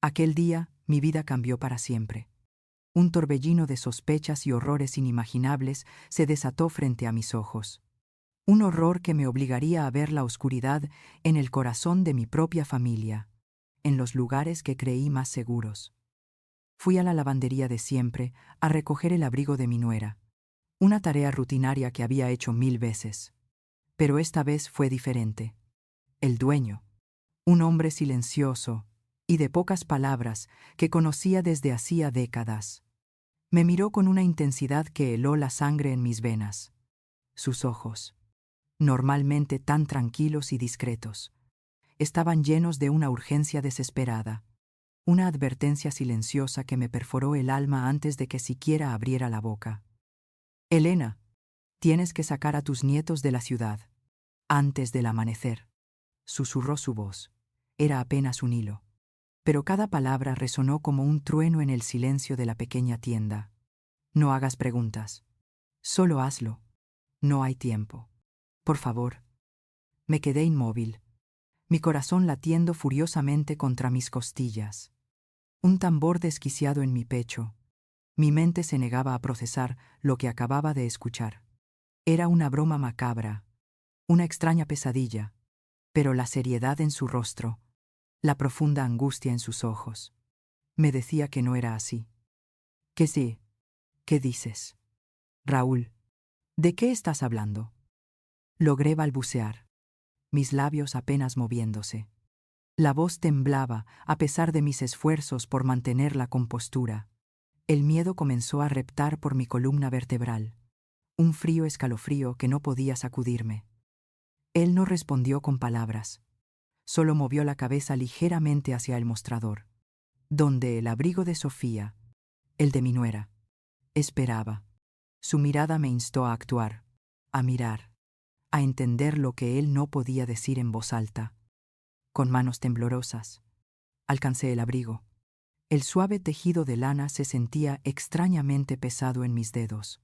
Aquel día, mi vida cambió para siempre. Un torbellino de sospechas y horrores inimaginables se desató frente a mis ojos. Un horror que me obligaría a ver la oscuridad en el corazón de mi propia familia, en los lugares que creí más seguros. Fui a la lavandería de siempre a recoger el abrigo de mi nuera, una tarea rutinaria que había hecho 1000 veces. Pero esta vez fue diferente. El dueño, un hombre silencioso y de pocas palabras que conocía desde hacía décadas, me miró con una intensidad que heló la sangre en mis venas. Sus ojos, normalmente tan tranquilos y discretos, estaban llenos de una urgencia desesperada, una advertencia silenciosa que me perforó el alma antes de que siquiera abriera la boca. Elena, tienes que sacar a tus nietos de la ciudad, antes del amanecer, susurró su voz. Era apenas un hilo, pero cada palabra resonó como un trueno en el silencio de la pequeña tienda. No hagas preguntas. Solo hazlo. No hay tiempo. Por favor. Me quedé inmóvil, mi corazón latiendo furiosamente contra mis costillas. Un tambor desquiciado en mi pecho. Mi mente se negaba a procesar lo que acababa de escuchar. Era una broma macabra, una extraña pesadilla, pero la seriedad en su rostro, la profunda angustia en sus ojos, me decía que no era así. ¿Qué sí? ¿Qué dices? Raúl, ¿de qué estás hablando? Logré balbucear, mis labios apenas moviéndose. La voz temblaba a pesar de mis esfuerzos por mantener la compostura. El miedo comenzó a reptar por mi columna vertebral, un frío escalofrío que no podía sacudirme. Él no respondió con palabras, solo movió la cabeza ligeramente hacia el mostrador, donde el abrigo de Sofía, el de mi nuera, esperaba. Su mirada me instó a actuar, a mirar, a entender lo que él no podía decir en voz alta. Con manos temblorosas, alcancé el abrigo. El suave tejido de lana se sentía extrañamente pesado en mis dedos,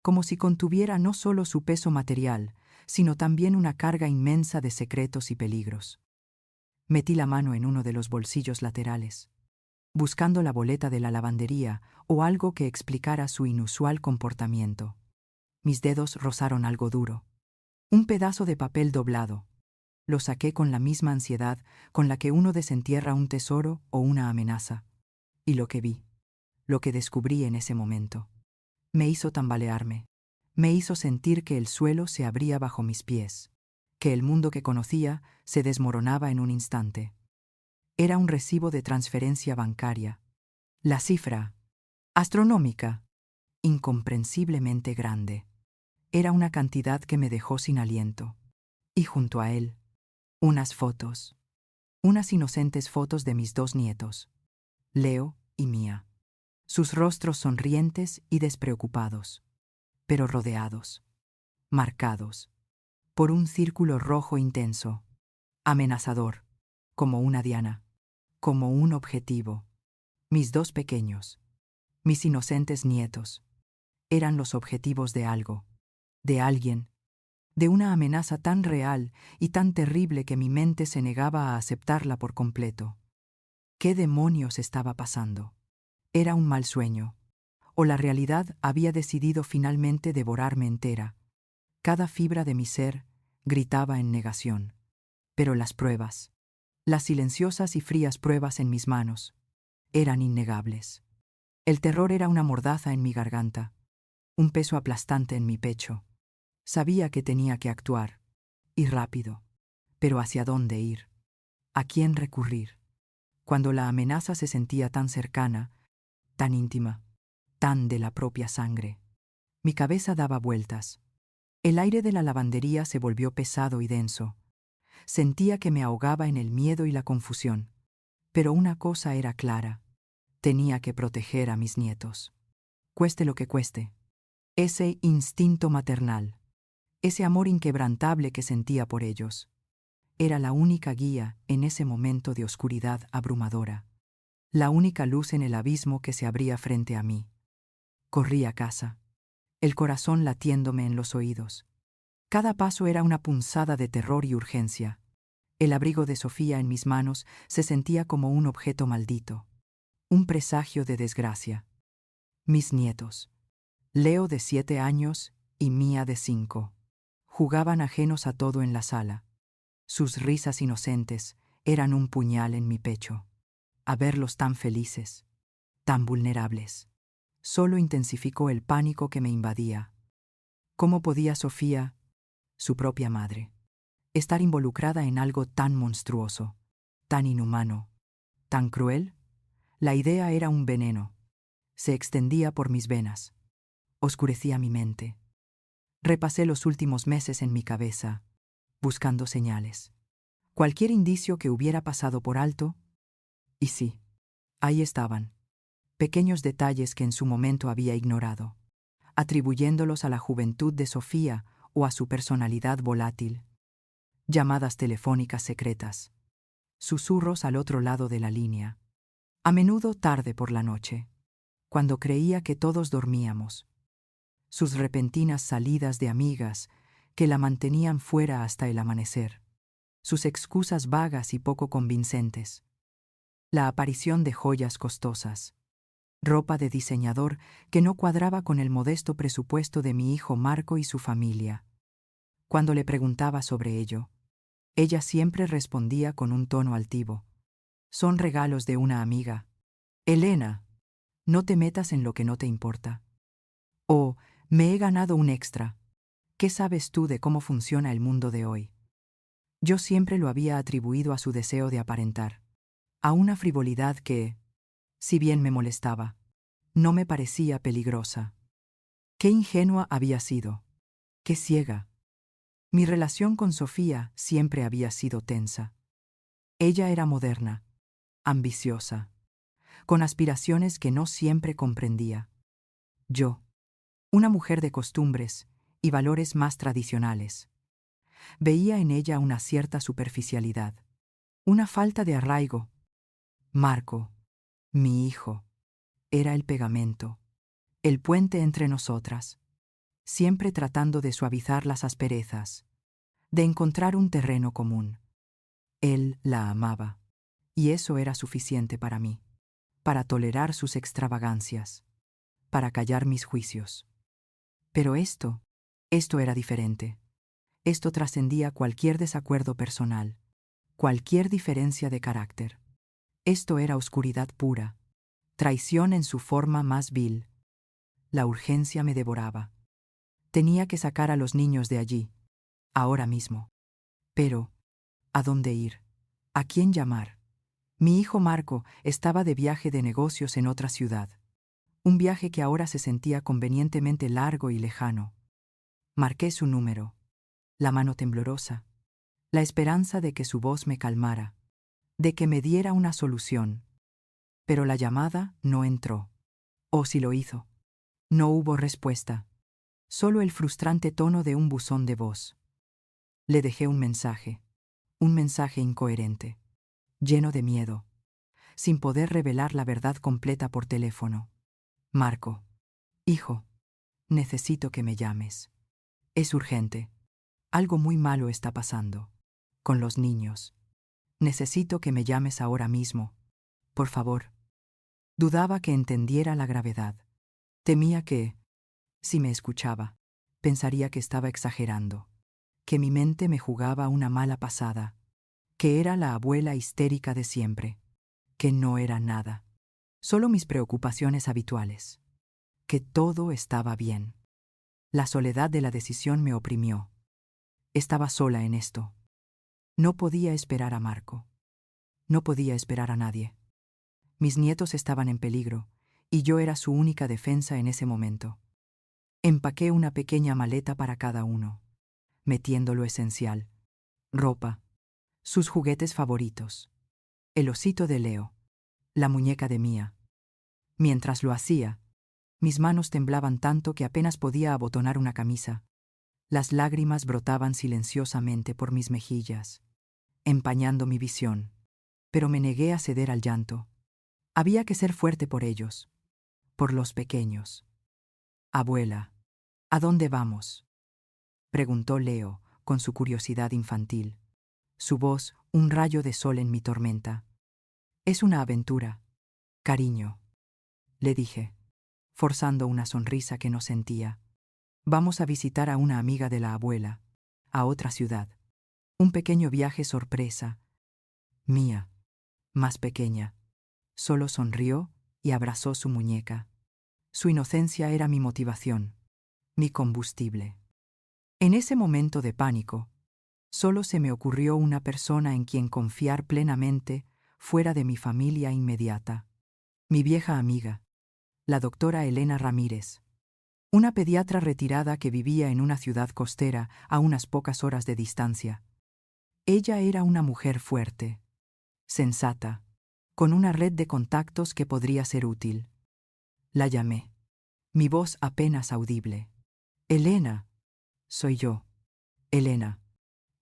como si contuviera no solo su peso material, sino también una carga inmensa de secretos y peligros. Metí la mano en uno de los bolsillos laterales, buscando la boleta de la lavandería o algo que explicara su inusual comportamiento. Mis dedos rozaron algo duro, un pedazo de papel doblado. Lo saqué con la misma ansiedad con la que uno desentierra un tesoro o una amenaza. Y lo que vi, lo que descubrí en ese momento, me hizo tambalearme, me hizo sentir que el suelo se abría bajo mis pies, que el mundo que conocía se desmoronaba en un instante. Era un recibo de transferencia bancaria. La cifra, astronómica, incomprensiblemente grande. Era una cantidad que me dejó sin aliento. Y junto a él, unas fotos, unas inocentes fotos de mis 2 nietos, Leo y Mía. Sus rostros sonrientes y despreocupados, pero rodeados, marcados, por un círculo rojo intenso, amenazador, como una diana, como un objetivo. Mis 2 pequeños, mis inocentes nietos, eran los objetivos de algo, de alguien, de una amenaza tan real y tan terrible que mi mente se negaba a aceptarla por completo. ¿Qué demonios estaba pasando? ¿Era un mal sueño? ¿O la realidad había decidido finalmente devorarme entera? Cada fibra de mi ser gritaba en negación. Pero las pruebas, las silenciosas y frías pruebas en mis manos, eran innegables. El terror era una mordaza en mi garganta, un peso aplastante en mi pecho. Sabía que tenía que actuar, y rápido. Pero ¿hacia dónde ir? ¿A quién recurrir? Cuando la amenaza se sentía tan cercana, tan íntima, tan de la propia sangre. Mi cabeza daba vueltas. El aire de la lavandería se volvió pesado y denso. Sentía que me ahogaba en el miedo y la confusión. Pero una cosa era clara. Tenía que proteger a mis nietos. Cueste lo que cueste. Ese instinto maternal, ese amor inquebrantable que sentía por ellos, era la única guía en ese momento de oscuridad abrumadora. La única luz en el abismo que se abría frente a mí. Corrí a casa, el corazón latiéndome en los oídos. Cada paso era una punzada de terror y urgencia. El abrigo de Sofía en mis manos se sentía como un objeto maldito, un presagio de desgracia. Mis nietos, Leo de 7 años y Mía de 5, jugaban ajenos a todo en la sala. Sus risas inocentes eran un puñal en mi pecho. A verlos tan felices, tan vulnerables, solo intensificó el pánico que me invadía. ¿Cómo podía Sofía, su propia madre, estar involucrada en algo tan monstruoso, tan inhumano, tan cruel? La idea era un veneno. Se extendía por mis venas. Oscurecía mi mente. Repasé los últimos meses en mi cabeza, buscando señales. Cualquier indicio que hubiera pasado por alto. Y sí, ahí estaban. Pequeños detalles que en su momento había ignorado, atribuyéndolos a la juventud de Sofía o a su personalidad volátil. Llamadas telefónicas secretas. Susurros al otro lado de la línea. A menudo tarde por la noche, cuando creía que todos dormíamos. Sus repentinas salidas de amigas que la mantenían fuera hasta el amanecer. Sus excusas vagas y poco convincentes. La aparición de joyas costosas. Ropa de diseñador que no cuadraba con el modesto presupuesto de mi hijo Marco y su familia. Cuando le preguntaba sobre ello, ella siempre respondía con un tono altivo. Son regalos de una amiga. Elena, no te metas en lo que no te importa. O, me he ganado un extra. ¿Qué sabes tú de cómo funciona el mundo de hoy? Yo siempre lo había atribuido a su deseo de aparentar, a una frivolidad que, si bien me molestaba, no me parecía peligrosa. Qué ingenua había sido, qué ciega. Mi relación con Sofía siempre había sido tensa. Ella era moderna, ambiciosa, con aspiraciones que no siempre comprendía. Yo, una mujer de costumbres y valores más tradicionales, veía en ella una cierta superficialidad, una falta de arraigo. Marco, mi hijo, era el pegamento, el puente entre nosotras, siempre tratando de suavizar las asperezas, de encontrar un terreno común. Él la amaba, y eso era suficiente para mí, para tolerar sus extravagancias, para callar mis juicios. Pero esto era diferente. Esto trascendía cualquier desacuerdo personal, cualquier diferencia de carácter. Esto era oscuridad pura, traición en su forma más vil. La urgencia me devoraba. Tenía que sacar a los niños de allí, ahora mismo. Pero, ¿a dónde ir? ¿A quién llamar? Mi hijo Marco estaba de viaje de negocios en otra ciudad. Un viaje que ahora se sentía convenientemente largo y lejano. Marqué su número, la mano temblorosa, la esperanza de que su voz me calmara, de que me diera una solución. Pero la llamada no entró. O si lo hizo, no hubo respuesta, solo el frustrante tono de un buzón de voz. Le dejé un mensaje incoherente, lleno de miedo, sin poder revelar la verdad completa por teléfono. Marco, hijo, necesito que me llames. Es urgente. Algo muy malo está pasando. Con los niños. Necesito que me llames ahora mismo. Por favor. Dudaba que entendiera la gravedad. Temía que, si me escuchaba, pensaría que estaba exagerando, que mi mente me jugaba una mala pasada, que era la abuela histérica de siempre, que no era nada, solo mis preocupaciones habituales, que todo estaba bien. La soledad de la decisión me oprimió. Estaba sola en esto. No podía esperar a Marco. No podía esperar a nadie. Mis nietos estaban en peligro, y yo era su única defensa en ese momento. Empaqué una pequeña maleta para cada uno, metiendo lo esencial: ropa, sus juguetes favoritos, el osito de Leo, la muñeca de Mía. Mientras lo hacía, mis manos temblaban tanto que apenas podía abotonar una camisa. Las lágrimas brotaban silenciosamente por mis mejillas, empañando mi visión, pero me negué a ceder al llanto. Había que ser fuerte por ellos, por los pequeños. Abuela, ¿a dónde vamos?, preguntó Leo con su curiosidad infantil. Su voz, un rayo de sol en mi tormenta. Es una aventura, cariño, le dije, forzando una sonrisa que no sentía. Vamos a visitar a una amiga de la abuela, a otra ciudad. Un pequeño viaje sorpresa. Mía, más pequeña, solo sonrió y abrazó su muñeca. Su inocencia era mi motivación, mi combustible. En ese momento de pánico, solo se me ocurrió una persona en quien confiar plenamente fuera de mi familia inmediata. Mi vieja amiga, la doctora Elena Ramírez, una pediatra retirada que vivía en una ciudad costera a unas pocas horas de distancia. Ella era una mujer fuerte, sensata, con una red de contactos que podría ser útil. La llamé, mi voz apenas audible. Elena, soy yo. Elena,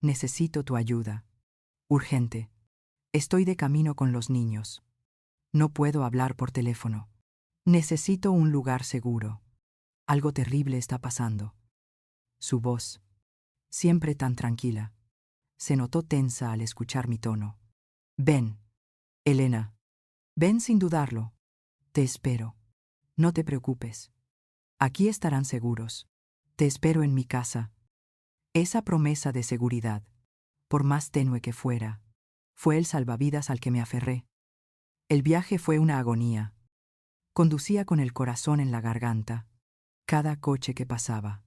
necesito tu ayuda. Urgente. Estoy de camino con los niños. No puedo hablar por teléfono. Necesito un lugar seguro. Algo terrible está pasando. Su voz, siempre tan tranquila, se notó tensa al escuchar mi tono. Ven, Elena. Ven sin dudarlo. Te espero. No te preocupes. Aquí estarán seguros. Te espero en mi casa. Esa promesa de seguridad, por más tenue que fuera, fue el salvavidas al que me aferré. El viaje fue una agonía. Conducía con el corazón en la garganta. Cada coche que pasaba,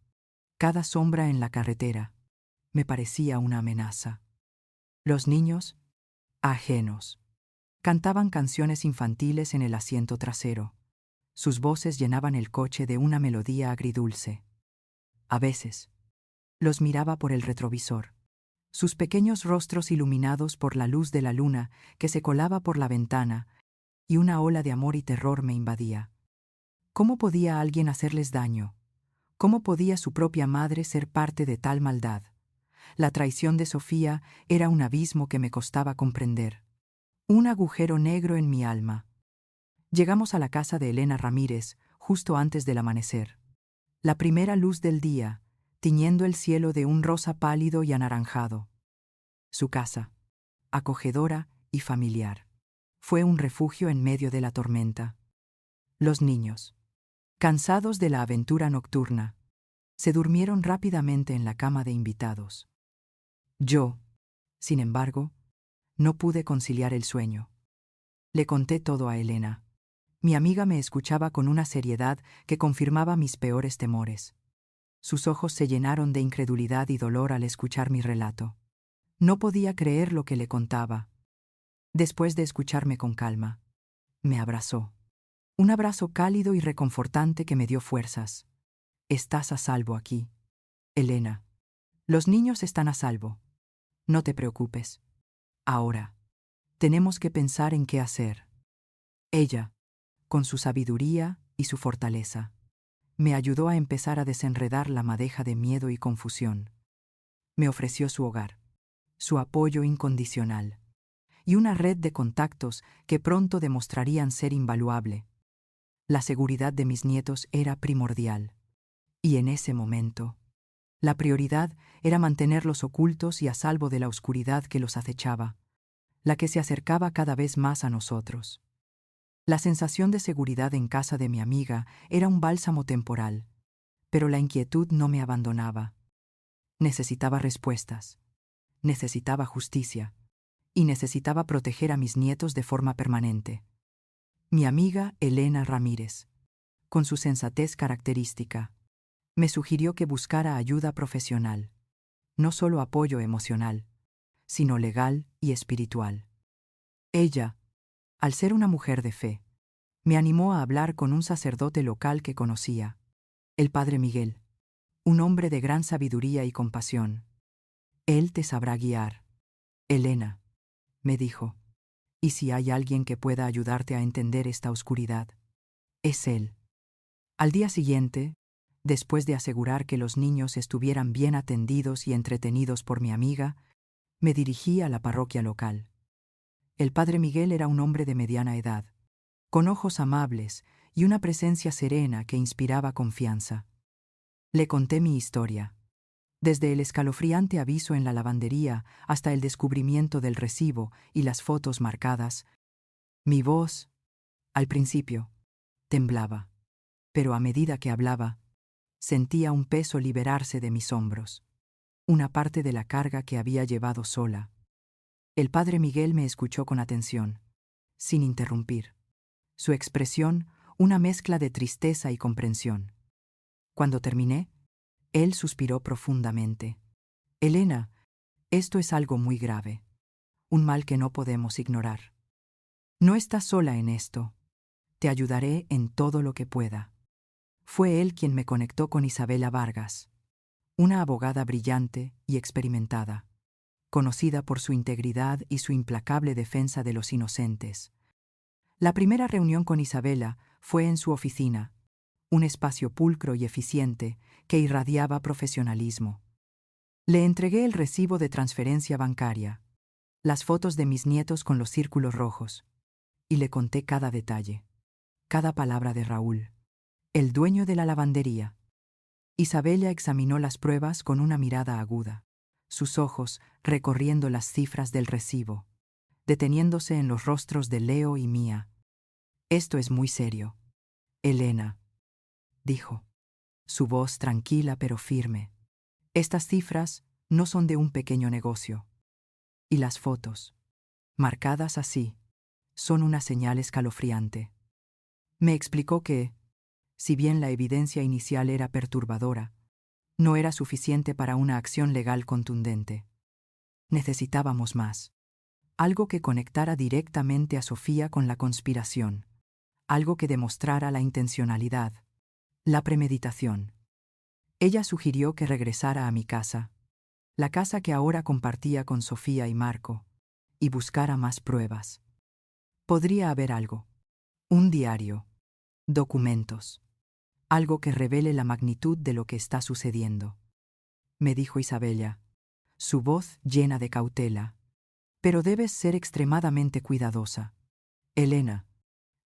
cada sombra en la carretera, me parecía una amenaza. Los niños, ajenos, cantaban canciones infantiles en el asiento trasero. Sus voces llenaban el coche de una melodía agridulce. A veces, los miraba por el retrovisor, sus pequeños rostros iluminados por la luz de la luna que se colaba por la ventana, y una ola de amor y terror me invadía. ¿Cómo podía alguien hacerles daño? ¿Cómo podía su propia madre ser parte de tal maldad? La traición de Sofía era un abismo que me costaba comprender. Un agujero negro en mi alma. Llegamos a la casa de Elena Ramírez justo antes del amanecer. La primera luz del día, tiñendo el cielo de un rosa pálido y anaranjado. Su casa, acogedora y familiar, fue un refugio en medio de la tormenta. Los niños, cansados de la aventura nocturna, se durmieron rápidamente en la cama de invitados. Yo, sin embargo, no pude conciliar el sueño. Le conté todo a Elena. Mi amiga me escuchaba con una seriedad que confirmaba mis peores temores. Sus ojos se llenaron de incredulidad y dolor al escuchar mi relato. No podía creer lo que le contaba. Después de escucharme con calma, me abrazó. Un abrazo cálido y reconfortante que me dio fuerzas. Estás a salvo aquí, Elena. Los niños están a salvo. No te preocupes. Ahora, tenemos que pensar en qué hacer. Ella, con su sabiduría y su fortaleza, me ayudó a empezar a desenredar la madeja de miedo y confusión. Me ofreció su hogar, su apoyo incondicional, y una red de contactos que pronto demostrarían ser invaluable. La seguridad de mis nietos era primordial, y en ese momento, la prioridad era mantenerlos ocultos y a salvo de la oscuridad que los acechaba, la que se acercaba cada vez más a nosotros. La sensación de seguridad en casa de mi amiga era un bálsamo temporal, pero la inquietud no me abandonaba. Necesitaba respuestas, necesitaba justicia, y necesitaba proteger a mis nietos de forma permanente. Mi amiga Elena Ramírez, con su sensatez característica, me sugirió que buscara ayuda profesional, no solo apoyo emocional, sino legal y espiritual. Ella, al ser una mujer de fe, me animó a hablar con un sacerdote local que conocía, el Padre Miguel, un hombre de gran sabiduría y compasión. Él te sabrá guiar. Elena, me dijo, y si hay alguien que pueda ayudarte a entender esta oscuridad, es él. Al día siguiente, después de asegurar que los niños estuvieran bien atendidos y entretenidos por mi amiga, me dirigí a la parroquia local. El Padre Miguel era un hombre de mediana edad, con ojos amables y una presencia serena que inspiraba confianza. Le conté mi historia, Desde el escalofriante aviso en la lavandería hasta el descubrimiento del recibo y las fotos marcadas, mi voz, al principio, temblaba, pero a medida que hablaba, sentía un peso liberarse de mis hombros, una parte de la carga que había llevado sola. El padre Miguel me escuchó con atención, sin interrumpir. Su expresión, una mezcla de tristeza y comprensión. Cuando terminé, él suspiró profundamente. Elena, esto es algo muy grave, un mal que no podemos ignorar. No estás sola en esto. Te ayudaré en todo lo que pueda. Fue él quien me conectó con Isabela Vargas, una abogada brillante y experimentada, conocida por su integridad y su implacable defensa de los inocentes. La primera reunión con Isabela fue en su oficina, un espacio pulcro y eficiente que irradiaba profesionalismo. Le entregué el recibo de transferencia bancaria, las fotos de mis nietos con los círculos rojos, y le conté cada detalle, cada palabra de Raúl, el dueño de la lavandería. Isabela examinó las pruebas con una mirada aguda, sus ojos recorriendo las cifras del recibo, deteniéndose en los rostros de Leo y Mía. Esto es muy serio, Elena, dijo, su voz tranquila pero firme. Estas cifras no son de un pequeño negocio. Y las fotos, marcadas así, son una señal escalofriante. Me explicó que, si bien la evidencia inicial era perturbadora, no era suficiente para una acción legal contundente. Necesitábamos más. Algo que conectara directamente a Sofía con la conspiración. Algo que demostrara la intencionalidad, la premeditación. Ella sugirió que regresara a mi casa, la casa que ahora compartía con Sofía y Marco, y buscara más pruebas. Podría haber algo. Un diario. Documentos. Algo que revele la magnitud de lo que está sucediendo. Me dijo Isabela, su voz llena de cautela. Pero debes ser extremadamente cuidadosa. Elena,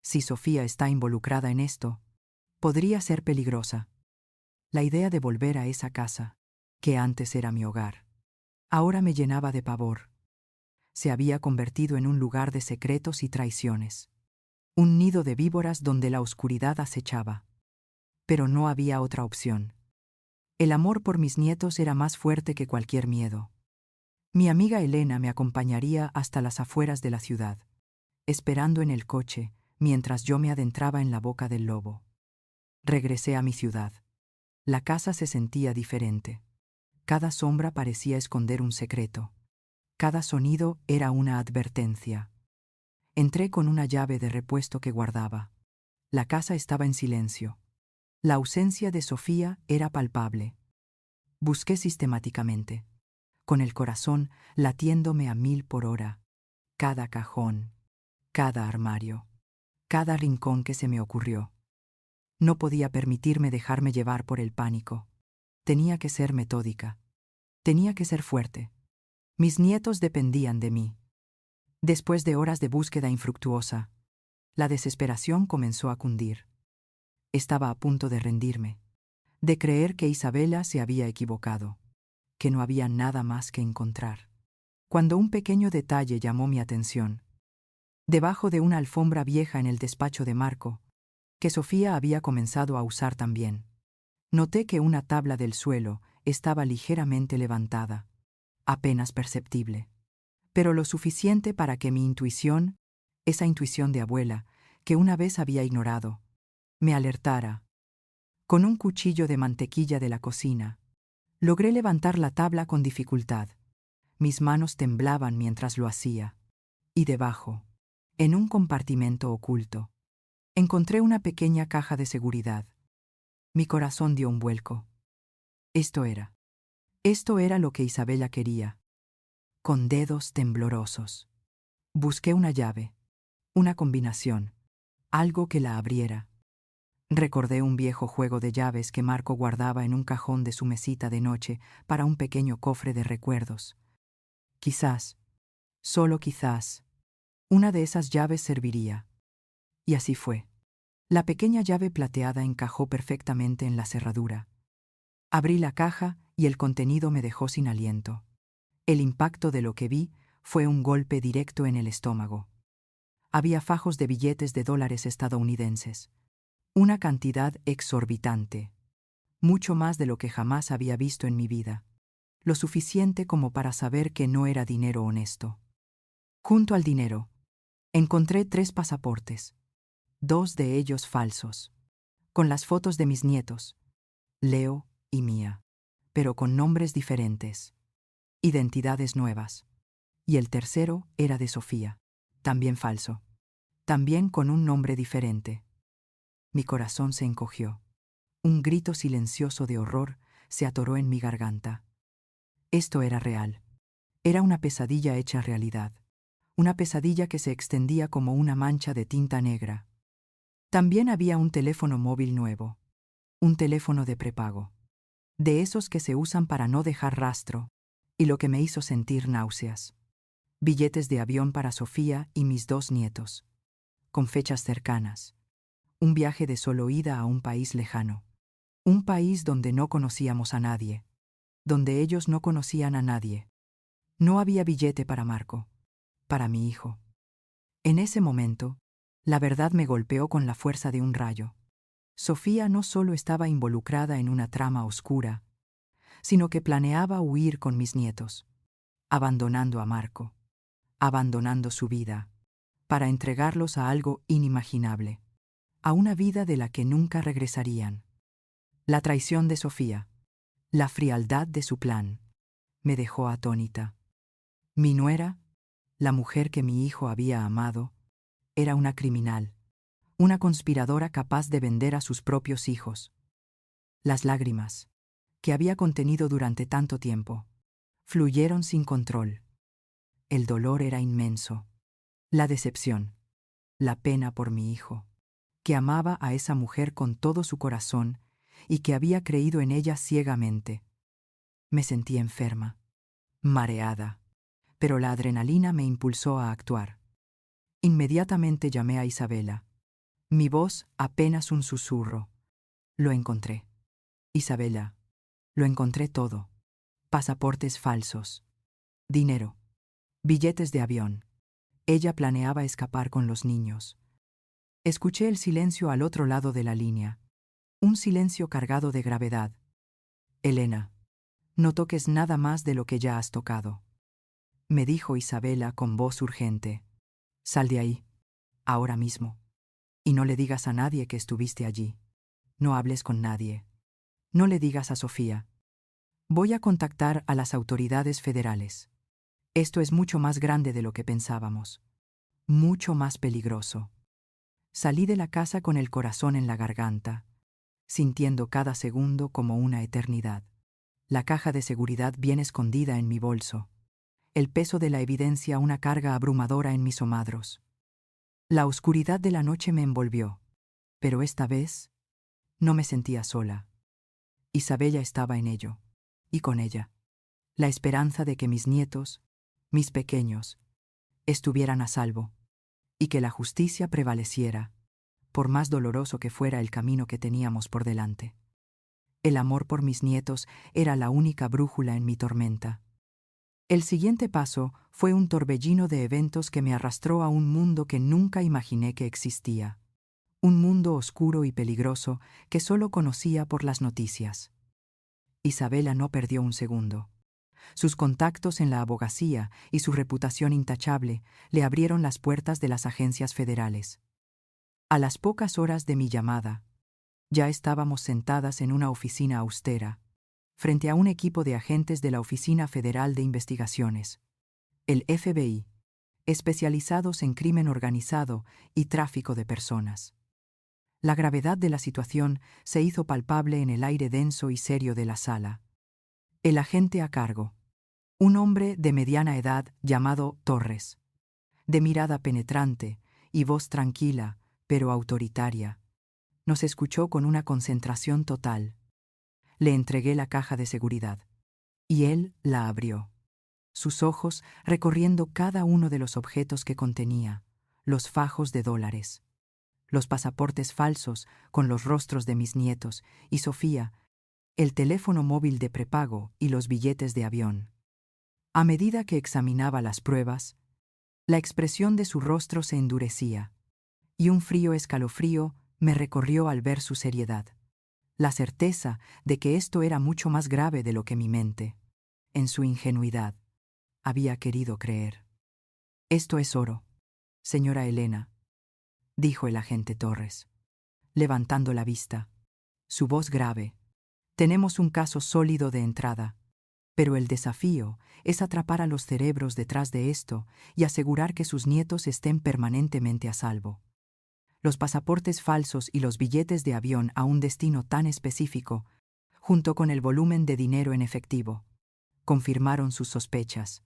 si Sofía está involucrada en esto, podría ser peligrosa. La idea de volver a esa casa, que antes era mi hogar, ahora me llenaba de pavor. Se había convertido en un lugar de secretos y traiciones. Un nido de víboras donde la oscuridad acechaba. Pero no había otra opción. El amor por mis nietos era más fuerte que cualquier miedo. Mi amiga Elena me acompañaría hasta las afueras de la ciudad, esperando en el coche mientras yo me adentraba en la boca del lobo. Regresé a mi ciudad. La casa se sentía diferente. Cada sombra parecía esconder un secreto. Cada sonido era una advertencia. Entré con una llave de repuesto que guardaba. La casa estaba en silencio. La ausencia de Sofía era palpable. Busqué sistemáticamente, con el corazón latiéndome a 1000 por hora. Cada cajón, cada armario, cada rincón que se me ocurrió. No podía permitirme dejarme llevar por el pánico. Tenía que ser metódica. Tenía que ser fuerte. Mis nietos dependían de mí. Después de horas de búsqueda infructuosa, la desesperación comenzó a cundir. Estaba a punto de rendirme, de creer que Isabela se había equivocado, que no había nada más que encontrar. Cuando un pequeño detalle llamó mi atención. Debajo de una alfombra vieja en el despacho de Marco, que Sofía había comenzado a usar también, noté que una tabla del suelo estaba ligeramente levantada, apenas perceptible, pero lo suficiente para que mi intuición, esa intuición de abuela, que una vez había ignorado, me alertara. Con un cuchillo de mantequilla de la cocina, logré levantar la tabla con dificultad. Mis manos temblaban mientras lo hacía. Y debajo, en un compartimento oculto, encontré una pequeña caja de seguridad. Mi corazón dio un vuelco. Esto era lo que Isabela quería. Con dedos temblorosos. Busqué una llave, una combinación, algo que la abriera. Recordé un viejo juego de llaves que Marco guardaba en un cajón de su mesita de noche para un pequeño cofre de recuerdos. Quizás, solo quizás, una de esas llaves serviría. Y así fue. La pequeña llave plateada encajó perfectamente en la cerradura. Abrí la caja y el contenido me dejó sin aliento. El impacto de lo que vi fue un golpe directo en el estómago. Había fajos de billetes de dólares estadounidenses. Una cantidad exorbitante. Mucho más de lo que jamás había visto en mi vida. Lo suficiente como para saber que no era dinero honesto. Junto al dinero, encontré 3 pasaportes, 2 de ellos falsos, con las fotos de mis nietos, Leo y Mía, pero con nombres diferentes, identidades nuevas. Y el tercero era de Sofía, también falso, también con un nombre diferente. Mi corazón se encogió. Un grito silencioso de horror se atoró en mi garganta. Esto era real. Era una pesadilla hecha realidad. Una pesadilla que se extendía como una mancha de tinta negra. También había un teléfono móvil nuevo. Un teléfono de prepago. De esos que se usan para no dejar rastro, y lo que me hizo sentir náuseas. Billetes de avión para Sofía y mis 2 nietos. Con fechas cercanas. Un viaje de solo ida a un país lejano. Un país donde no conocíamos a nadie. Donde ellos no conocían a nadie. No había billete para Marco. Para mi hijo. En ese momento, la verdad me golpeó con la fuerza de un rayo. Sofía no solo estaba involucrada en una trama oscura, sino que planeaba huir con mis nietos, abandonando a Marco, abandonando su vida, para entregarlos a algo inimaginable, a una vida de la que nunca regresarían. La traición de Sofía, la frialdad de su plan, me dejó atónita. Mi nuera, la mujer que mi hijo había amado, era una criminal, una conspiradora capaz de vender a sus propios hijos. Las lágrimas, que había contenido durante tanto tiempo, fluyeron sin control. El dolor era inmenso. La decepción, la pena por mi hijo, que amaba a esa mujer con todo su corazón y que había creído en ella ciegamente. Me sentí enferma, mareada, pero la adrenalina me impulsó a actuar. Inmediatamente llamé a Isabela. Mi voz apenas un susurro. Lo encontré. Isabela, lo encontré todo. Pasaportes falsos. Dinero. Billetes de avión. Ella planeaba escapar con los niños. Escuché el silencio al otro lado de la línea. Un silencio cargado de gravedad. Elena, no toques nada más de lo que ya has tocado. Me dijo Isabela con voz urgente. Sal de ahí. Ahora mismo. Y no le digas a nadie que estuviste allí. No hables con nadie. No le digas a Sofía. Voy a contactar a las autoridades federales. Esto es mucho más grande de lo que pensábamos. Mucho más peligroso. Salí de la casa con el corazón en la garganta, sintiendo cada segundo como una eternidad. La caja de seguridad bien escondida en mi bolso. El peso de la evidencia una carga abrumadora en mis hombros. La oscuridad de la noche me envolvió, pero esta vez no me sentía sola. Isabella estaba en ello, y con ella, la esperanza de que mis nietos, mis pequeños, estuvieran a salvo, y que la justicia prevaleciera, por más doloroso que fuera el camino que teníamos por delante. El amor por mis nietos era la única brújula en mi tormenta. El siguiente paso fue un torbellino de eventos que me arrastró a un mundo que nunca imaginé que existía. Un mundo oscuro y peligroso que solo conocía por las noticias. Isabela no perdió un segundo. Sus contactos en la abogacía y su reputación intachable le abrieron las puertas de las agencias federales. A las pocas horas de mi llamada, ya estábamos sentadas en una oficina austera, frente a un equipo de agentes de la Oficina Federal de Investigaciones, el FBI, especializados en crimen organizado y tráfico de personas. La gravedad de la situación se hizo palpable en el aire denso y serio de la sala. El agente a cargo, un hombre de mediana edad llamado Torres, de mirada penetrante y voz tranquila, pero autoritaria, nos escuchó con una concentración total. Le entregué la caja de seguridad, y él la abrió, sus ojos recorriendo cada uno de los objetos que contenía, los fajos de dólares, los pasaportes falsos con los rostros de mis nietos y Sofía, el teléfono móvil de prepago y los billetes de avión. A medida que examinaba las pruebas, la expresión de su rostro se endurecía, y un frío escalofrío me recorrió al ver su seriedad. La certeza de que esto era mucho más grave de lo que mi mente, en su ingenuidad, había querido creer. «Esto es oro, señora Elena», dijo el agente Torres, levantando la vista, su voz grave. «Tenemos un caso sólido de entrada, pero el desafío es atrapar a los cerebros detrás de esto y asegurar que sus nietos estén permanentemente a salvo. Los pasaportes falsos y los billetes de avión a un destino tan específico, junto con el volumen de dinero en efectivo, confirmaron sus sospechas.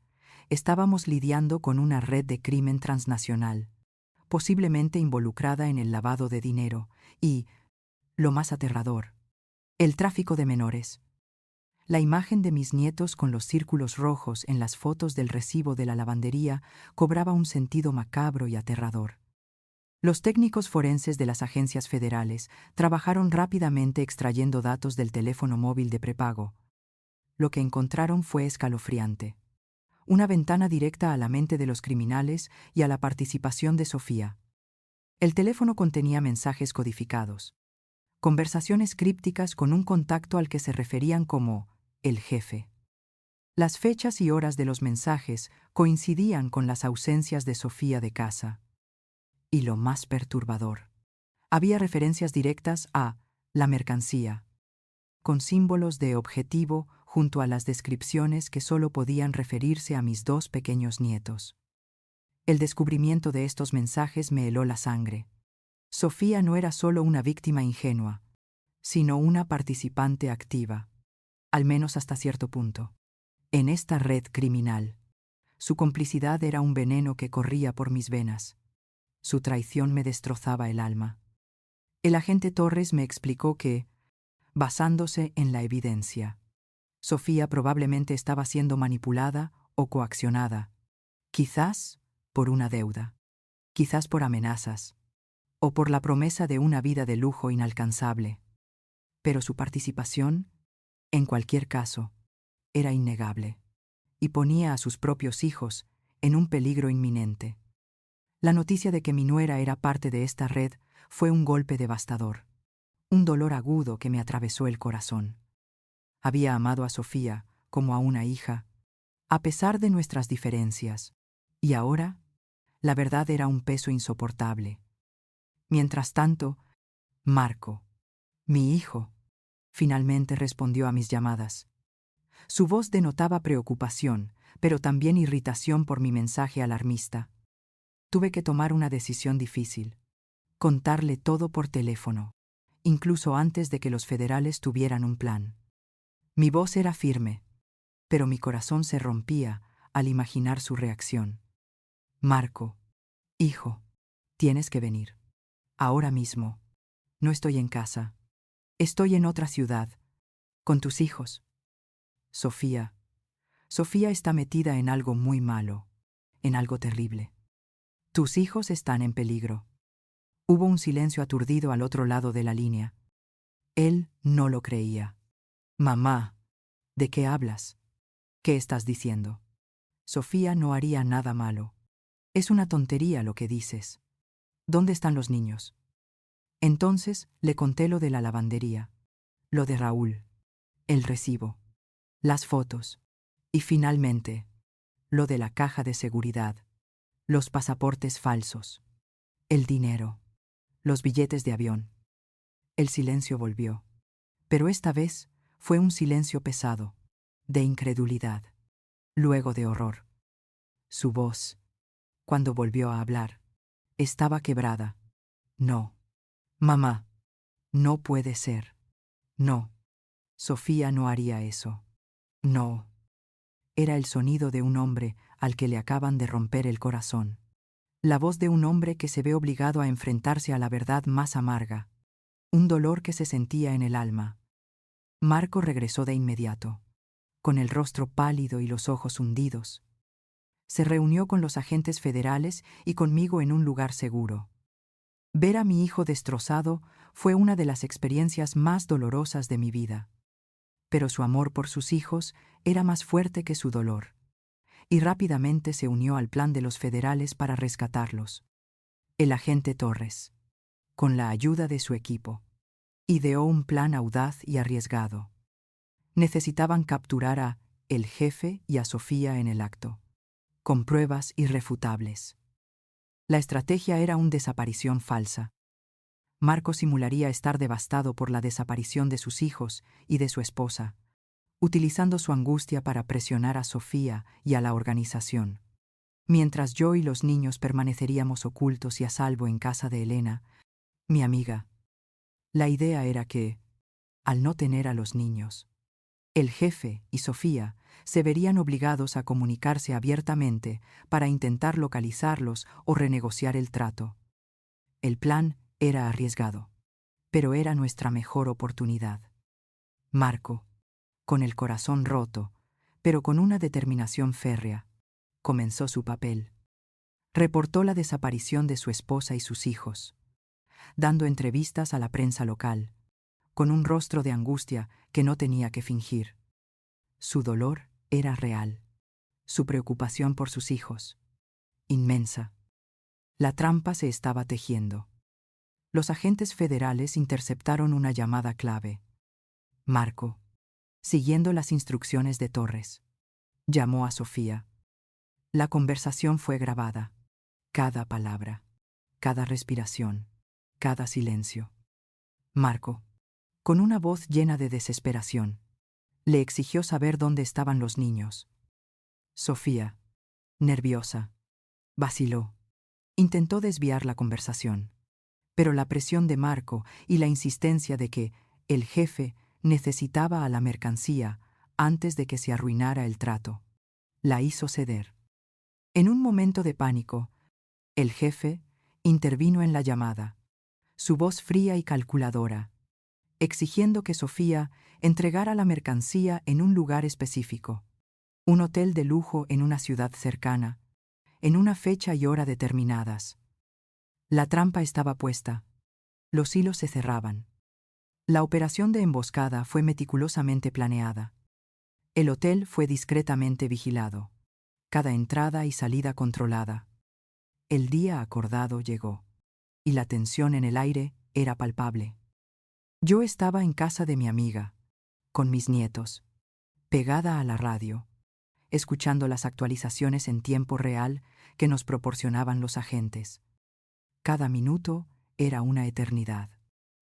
Estábamos lidiando con una red de crimen transnacional, posiblemente involucrada en el lavado de dinero y, lo más aterrador, el tráfico de menores. La imagen de mis nietos con los círculos rojos en las fotos del recibo de la lavandería cobraba un sentido macabro y aterrador. Los técnicos forenses de las agencias federales trabajaron rápidamente extrayendo datos del teléfono móvil de prepago. Lo que encontraron fue escalofriante. Una ventana directa a la mente de los criminales y a la participación de Sofía. El teléfono contenía mensajes codificados, conversaciones crípticas con un contacto al que se referían como el jefe. Las fechas y horas de los mensajes coincidían con las ausencias de Sofía de casa. Y lo más perturbador, había referencias directas a la mercancía, con símbolos de objetivo junto a las descripciones que solo podían referirse a mis dos pequeños nietos. El descubrimiento de estos mensajes me heló la sangre. Sofía no era solo una víctima ingenua, sino una participante activa, al menos hasta cierto punto, en esta red criminal. Su complicidad era un veneno que corría por mis venas. Su traición me destrozaba el alma. El agente Torres me explicó que, basándose en la evidencia, Sofía probablemente estaba siendo manipulada o coaccionada, quizás por una deuda, quizás por amenazas, o por la promesa de una vida de lujo inalcanzable. Pero su participación, en cualquier caso, era innegable, y ponía a sus propios hijos en un peligro inminente. La noticia de que mi nuera era parte de esta red fue un golpe devastador, un dolor agudo que me atravesó el corazón. Había amado a Sofía como a una hija, a pesar de nuestras diferencias, y ahora la verdad era un peso insoportable. Mientras tanto, Marco, mi hijo, finalmente respondió a mis llamadas. Su voz denotaba preocupación, pero también irritación por mi mensaje alarmista. Tuve que tomar una decisión difícil: contarle todo por teléfono, incluso antes de que los federales tuvieran un plan. Mi voz era firme, pero mi corazón se rompía al imaginar su reacción. «Marco, hijo, tienes que venir. Ahora mismo. No estoy en casa. Estoy en otra ciudad, con tus hijos. Sofía. Sofía está metida en algo muy malo, en algo terrible. Tus hijos están en peligro». Hubo un silencio aturdido al otro lado de la línea. Él no lo creía. «Mamá, ¿de qué hablas? ¿Qué estás diciendo? Sofía no haría nada malo. Es una tontería lo que dices. ¿Dónde están los niños?» Entonces le conté lo de la lavandería, lo de Raúl, el recibo, las fotos, y finalmente, lo de la caja de seguridad, los pasaportes falsos, el dinero, los billetes de avión. El silencio volvió, pero esta vez fue un silencio pesado, de incredulidad, luego de horror. Su voz, cuando volvió a hablar, estaba quebrada. «No, mamá, no puede ser. No, Sofía no haría eso. No». Era el sonido de un hombre al que le acaban de romper el corazón. La voz de un hombre que se ve obligado a enfrentarse a la verdad más amarga, un dolor que se sentía en el alma. Marco regresó de inmediato, con el rostro pálido y los ojos hundidos. Se reunió con los agentes federales y conmigo en un lugar seguro. Ver a mi hijo destrozado fue una de las experiencias más dolorosas de mi vida. pero su amor por sus hijos era más fuerte que su dolor, y rápidamente se unió al plan de los federales para rescatarlos. El agente Torres, con la ayuda de su equipo, ideó un plan audaz y arriesgado. Necesitaban capturar a el jefe y a Sofía en el acto, con pruebas irrefutables. La estrategia era una desaparición falsa. Marco simularía estar devastado por la desaparición de sus hijos y de su esposa, utilizando su angustia para presionar a Sofía y a la organización. Mientras yo y los niños permaneceríamos ocultos y a salvo en casa de Elena, mi amiga. La idea era que, al no tener a los niños, el jefe y Sofía se verían obligados a comunicarse abiertamente para intentar localizarlos o renegociar el trato. El plan era arriesgado, pero era nuestra mejor oportunidad. Marco, con el corazón roto, pero con una determinación férrea, comenzó su papel. Reportó la desaparición de su esposa y sus hijos, dando entrevistas a la prensa local, con un rostro de angustia que no tenía que fingir. Su dolor era real, su preocupación por sus hijos, inmensa. La trampa se estaba tejiendo. Los agentes federales interceptaron una llamada clave. Marco, siguiendo las instrucciones de Torres, llamó a Sofía. La conversación fue grabada. Cada palabra, cada respiración, cada silencio. Marco, con una voz llena de desesperación, le exigió saber dónde estaban los niños. Sofía, nerviosa, vaciló. Intentó desviar la conversación, pero la presión de Marco y la insistencia de que el jefe necesitaba a la mercancía antes de que se arruinara el trato, la hizo ceder. En un momento de pánico, el jefe intervino en la llamada, su voz fría y calculadora, exigiendo que Sofía entregara la mercancía en un lugar específico, un hotel de lujo en una ciudad cercana, en una fecha y hora determinadas. La trampa estaba puesta. Los hilos se cerraban. La operación de emboscada fue meticulosamente planeada. El hotel fue discretamente vigilado. Cada entrada y salida controlada. El día acordado llegó, y la tensión en el aire era palpable. Yo estaba en casa de mi amiga, con mis nietos, pegada a la radio, escuchando las actualizaciones en tiempo real que nos proporcionaban los agentes. Cada minuto era una eternidad.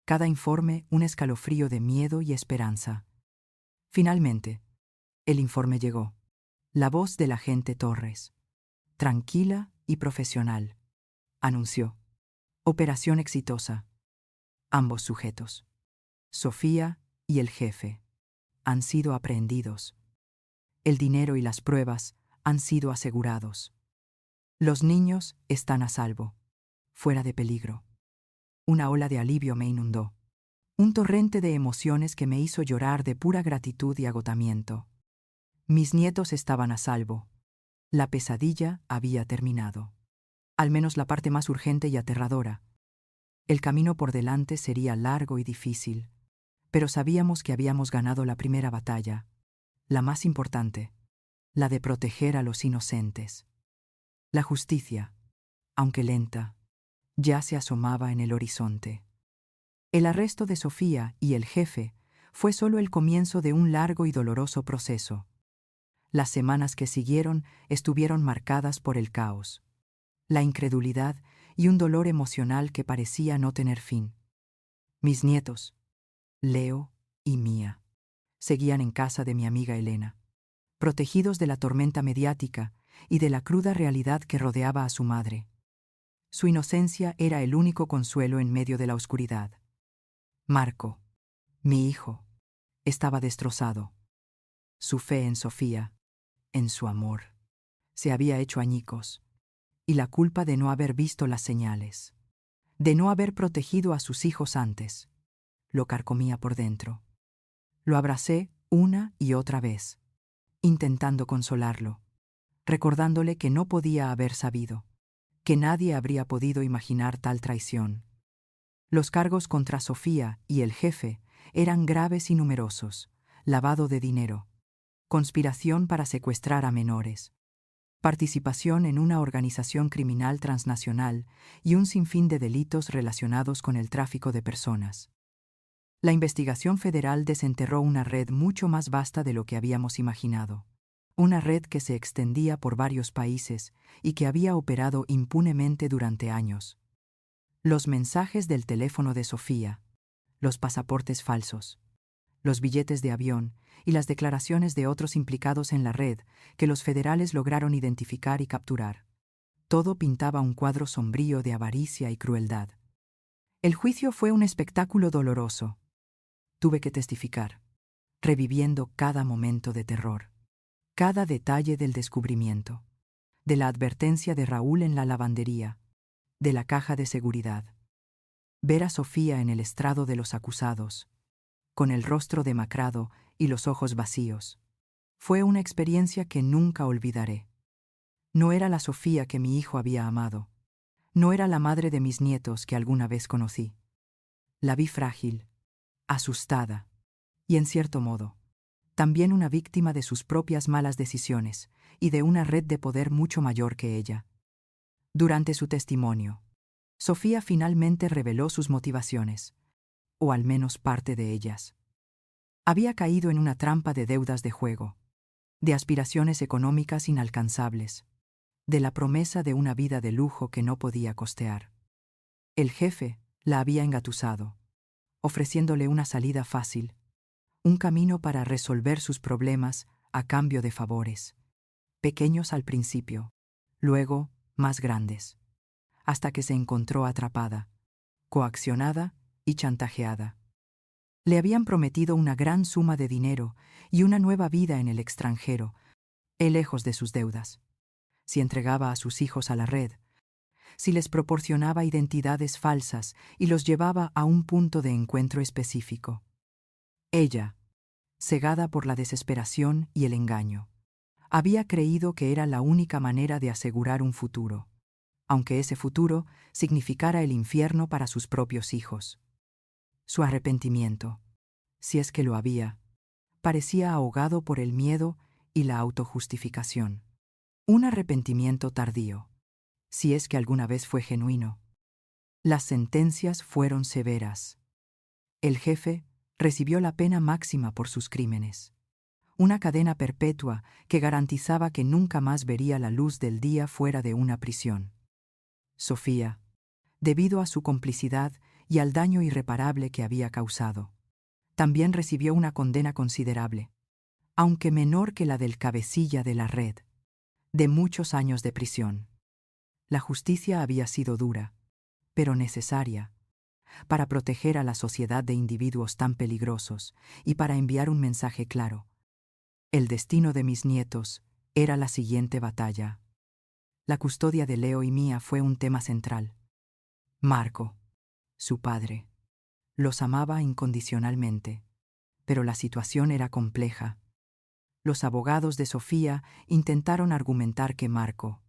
Cada informe un escalofrío de miedo y esperanza. Finalmente, el informe llegó. La voz del agente Torres, tranquila y profesional, anunció: operación exitosa. Ambos sujetos, Sofía y el jefe, han sido aprehendidos. El dinero y las pruebas han sido asegurados. Los niños están a salvo, fuera de peligro. Una ola de alivio me inundó. Un torrente de emociones que me hizo llorar de pura gratitud y agotamiento. Mis nietos estaban a salvo. La pesadilla había terminado. Al menos la parte más urgente y aterradora. El camino por delante sería largo y difícil, pero sabíamos que habíamos ganado la primera batalla, la más importante, la de proteger a los inocentes. La justicia, aunque lenta, ya se asomaba en el horizonte. El arresto de Sofía y el jefe fue solo el comienzo de un largo y doloroso proceso. Las semanas que siguieron estuvieron marcadas por el caos, la incredulidad y un dolor emocional que parecía no tener fin. Mis nietos, Leo y Mía, seguían en casa de mi amiga Elena, protegidos de la tormenta mediática y de la cruda realidad que rodeaba a su madre. Su inocencia era el único consuelo en medio de la oscuridad. Marco, mi hijo, estaba destrozado. Su fe en Sofía, en su amor, se había hecho añicos, y la culpa de no haber visto las señales, de no haber protegido a sus hijos antes, lo carcomía por dentro. Lo abracé una y otra vez, intentando consolarlo, recordándole que no podía haber sabido, que nadie habría podido imaginar tal traición. Los cargos contra Sofía y el jefe eran graves y numerosos, lavado de dinero, conspiración para secuestrar a menores, participación en una organización criminal transnacional y un sinfín de delitos relacionados con el tráfico de personas. La investigación federal desenterró una red mucho más vasta de lo que habíamos imaginado. Una red que se extendía por varios países y que había operado impunemente durante años. Los mensajes del teléfono de Sofía, los pasaportes falsos, los billetes de avión y las declaraciones de otros implicados en la red que los federales lograron identificar y capturar. Todo pintaba un cuadro sombrío de avaricia y crueldad. El juicio fue un espectáculo doloroso. Tuve que testificar, reviviendo cada momento de terror, cada detalle del descubrimiento, de la advertencia de Raúl en la lavandería, de la caja de seguridad. Ver a Sofía en el estrado de los acusados, con el rostro demacrado y los ojos vacíos, fue una experiencia que nunca olvidaré. No era la Sofía que mi hijo había amado. No era la madre de mis nietos que alguna vez conocí. La vi frágil, asustada, y en cierto modo, también una víctima de sus propias malas decisiones y de una red de poder mucho mayor que ella. Durante su testimonio, Sofía finalmente reveló sus motivaciones, o al menos parte de ellas. Había caído en una trampa de deudas de juego, de aspiraciones económicas inalcanzables, de la promesa de una vida de lujo que no podía costear. El jefe la había engatusado, ofreciéndole una salida fácil, un camino para resolver sus problemas a cambio de favores, pequeños al principio, luego más grandes, hasta que se encontró atrapada, coaccionada y chantajeada. Le habían prometido una gran suma de dinero y una nueva vida en el extranjero, lejos de sus deudas. Si entregaba a sus hijos a la red, si les proporcionaba identidades falsas y los llevaba a un punto de encuentro específico. Ella, cegada por la desesperación y el engaño, había creído que era la única manera de asegurar un futuro, aunque ese futuro significara el infierno para sus propios hijos. Su arrepentimiento, si es que lo había, parecía ahogado por el miedo y la autojustificación. Un arrepentimiento tardío, si es que alguna vez fue genuino. Las sentencias fueron severas. El jefe recibió la pena máxima por sus crímenes. Una cadena perpetua que garantizaba que nunca más vería la luz del día fuera de una prisión. Sofía, debido a su complicidad y al daño irreparable que había causado, también recibió una condena considerable, aunque menor que la del cabecilla de la red, de muchos años de prisión. La justicia había sido dura, pero necesaria, para proteger a la sociedad de individuos tan peligrosos y para enviar un mensaje claro. El destino de mis nietos era la siguiente batalla. La custodia de Leo y mía fue un tema central. Marco, su padre, los amaba incondicionalmente, pero la situación era compleja. Los abogados de Sofía intentaron argumentar que Marco,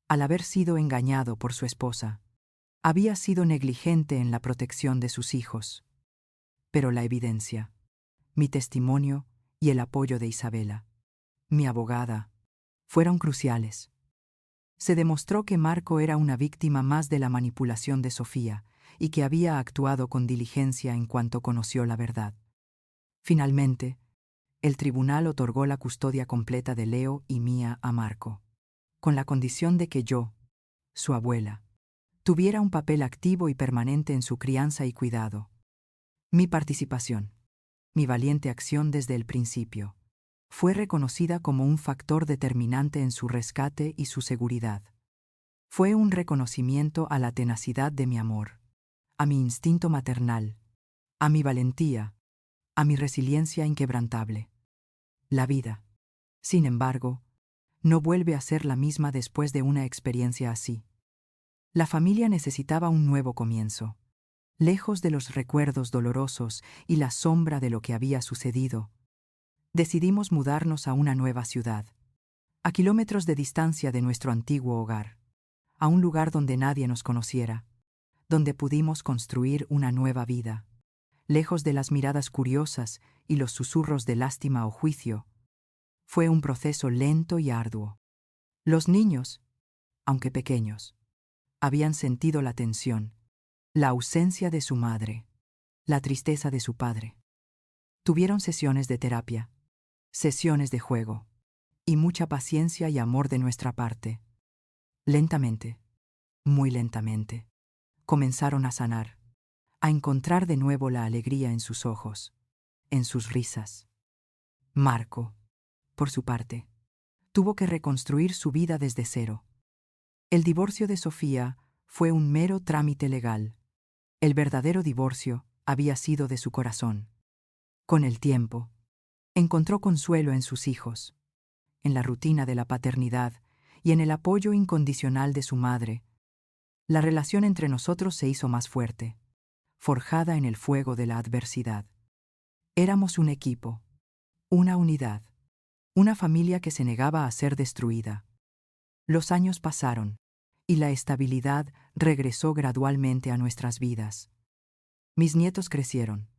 al haber sido engañado por su esposa, había sido negligente en la protección de sus hijos. Pero la evidencia, mi testimonio y el apoyo de Isabela, mi abogada, fueron cruciales. Se demostró que Marco era una víctima más de la manipulación de Sofía y que había actuado con diligencia en cuanto conoció la verdad. Finalmente, el tribunal otorgó la custodia completa de Leo y mía a Marco, con la condición de que yo, su abuela, tuviera un papel activo y permanente en su crianza y cuidado. Mi participación, mi valiente acción desde el principio, fue reconocida como un factor determinante en su rescate y su seguridad. Fue un reconocimiento a la tenacidad de mi amor, a mi instinto maternal, a mi valentía, a mi resiliencia inquebrantable. La vida, sin embargo, no vuelve a ser la misma después de una experiencia así. La familia necesitaba un nuevo comienzo. Lejos de los recuerdos dolorosos y la sombra de lo que había sucedido, decidimos mudarnos a una nueva ciudad, a kilómetros de distancia de nuestro antiguo hogar, a un lugar donde nadie nos conociera, donde pudimos construir una nueva vida, lejos de las miradas curiosas y los susurros de lástima o juicio. Fue un proceso lento y arduo. Los niños, aunque pequeños, habían sentido la tensión, la ausencia de su madre, la tristeza de su padre. Tuvieron sesiones de terapia, sesiones de juego, y mucha paciencia y amor de nuestra parte. Lentamente, muy lentamente, comenzaron a sanar, a encontrar de nuevo la alegría en sus ojos, en sus risas. Marco, por su parte, tuvo que reconstruir su vida desde cero. El divorcio de Sofía fue un mero trámite legal. El verdadero divorcio había sido de su corazón. Con el tiempo, encontró consuelo en sus hijos, en la rutina de la paternidad y en el apoyo incondicional de su madre. La relación entre nosotros se hizo más fuerte, forjada en el fuego de la adversidad. Éramos un equipo, una unidad, una familia que se negaba a ser destruida. Los años pasaron, y la estabilidad regresó gradualmente a nuestras vidas. Mis nietos crecieron,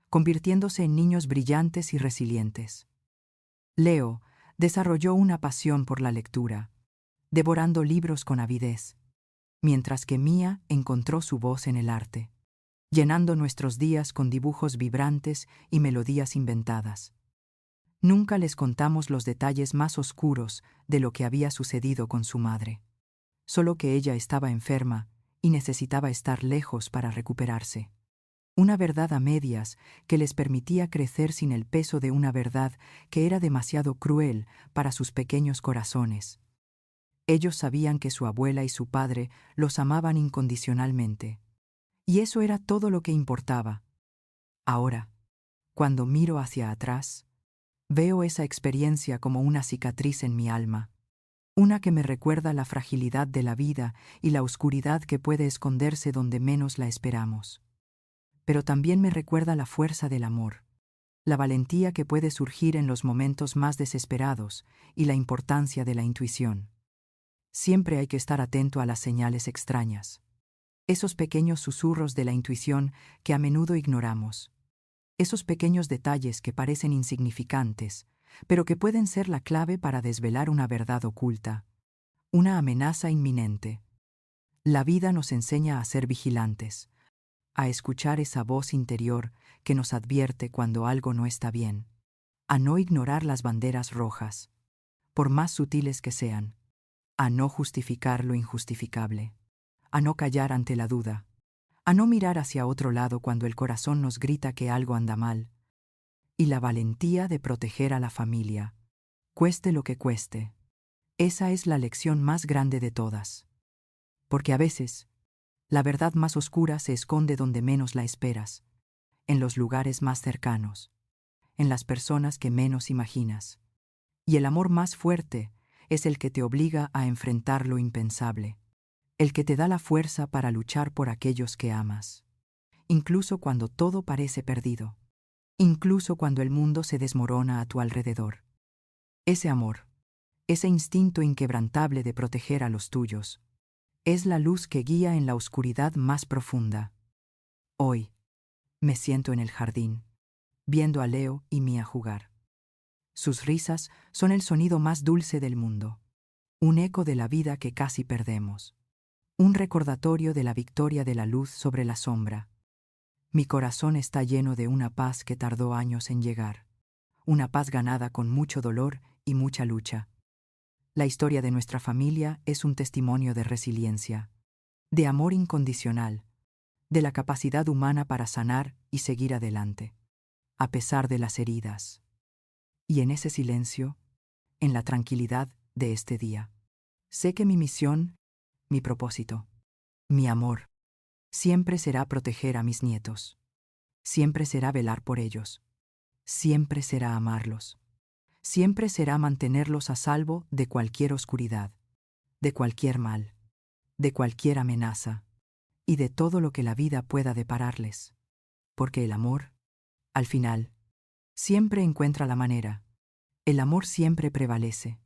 convirtiéndose en niños brillantes y resilientes. Leo desarrolló una pasión por la lectura, devorando libros con avidez, mientras que Mía encontró su voz en el arte, llenando nuestros días con dibujos vibrantes y melodías inventadas. Nunca les contamos los detalles más oscuros de lo que había sucedido con su madre, solo que ella estaba enferma y necesitaba estar lejos para recuperarse. Una verdad a medias que les permitía crecer sin el peso de una verdad que era demasiado cruel para sus pequeños corazones. Ellos sabían que su abuela y su padre los amaban incondicionalmente, y eso era todo lo que importaba. Ahora, cuando miro hacia atrás, veo esa experiencia como una cicatriz en mi alma, una que me recuerda la fragilidad de la vida y la oscuridad que puede esconderse donde menos la esperamos. Pero también me recuerda la fuerza del amor, la valentía que puede surgir en los momentos más desesperados y la importancia de la intuición. Siempre hay que estar atento a las señales extrañas, esos pequeños susurros de la intuición que a menudo ignoramos, esos pequeños detalles que parecen insignificantes, pero que pueden ser la clave para desvelar una verdad oculta, una amenaza inminente. La vida nos enseña a ser vigilantes, a escuchar esa voz interior que nos advierte cuando algo no está bien, a no ignorar las banderas rojas, por más sutiles que sean, a no justificar lo injustificable, a no callar ante la duda, a no mirar hacia otro lado cuando el corazón nos grita que algo anda mal, y la valentía de proteger a la familia, cueste lo que cueste. Esa es la lección más grande de todas. Porque a veces, la verdad más oscura se esconde donde menos la esperas, en los lugares más cercanos, en las personas que menos imaginas. Y el amor más fuerte es el que te obliga a enfrentar lo impensable, el que te da la fuerza para luchar por aquellos que amas, incluso cuando todo parece perdido, incluso cuando el mundo se desmorona a tu alrededor. Ese amor, ese instinto inquebrantable de proteger a los tuyos, es la luz que guía en la oscuridad más profunda. Hoy, me siento en el jardín, viendo a Leo y Mía jugar. Sus risas son el sonido más dulce del mundo, un eco de la vida que casi perdemos, un recordatorio de la victoria de la luz sobre la sombra. Mi corazón está lleno de una paz que tardó años en llegar, una paz ganada con mucho dolor y mucha lucha. La historia de nuestra familia es un testimonio de resiliencia, de amor incondicional, de la capacidad humana para sanar y seguir adelante, a pesar de las heridas. Y en ese silencio, en la tranquilidad de este día, sé que mi misión, mi propósito, mi amor, siempre será proteger a mis nietos, siempre será velar por ellos, siempre será amarlos, siempre será mantenerlos a salvo de cualquier oscuridad, de cualquier mal, de cualquier amenaza y de todo lo que la vida pueda depararles. Porque el amor, al final, siempre encuentra la manera. El amor siempre prevalece.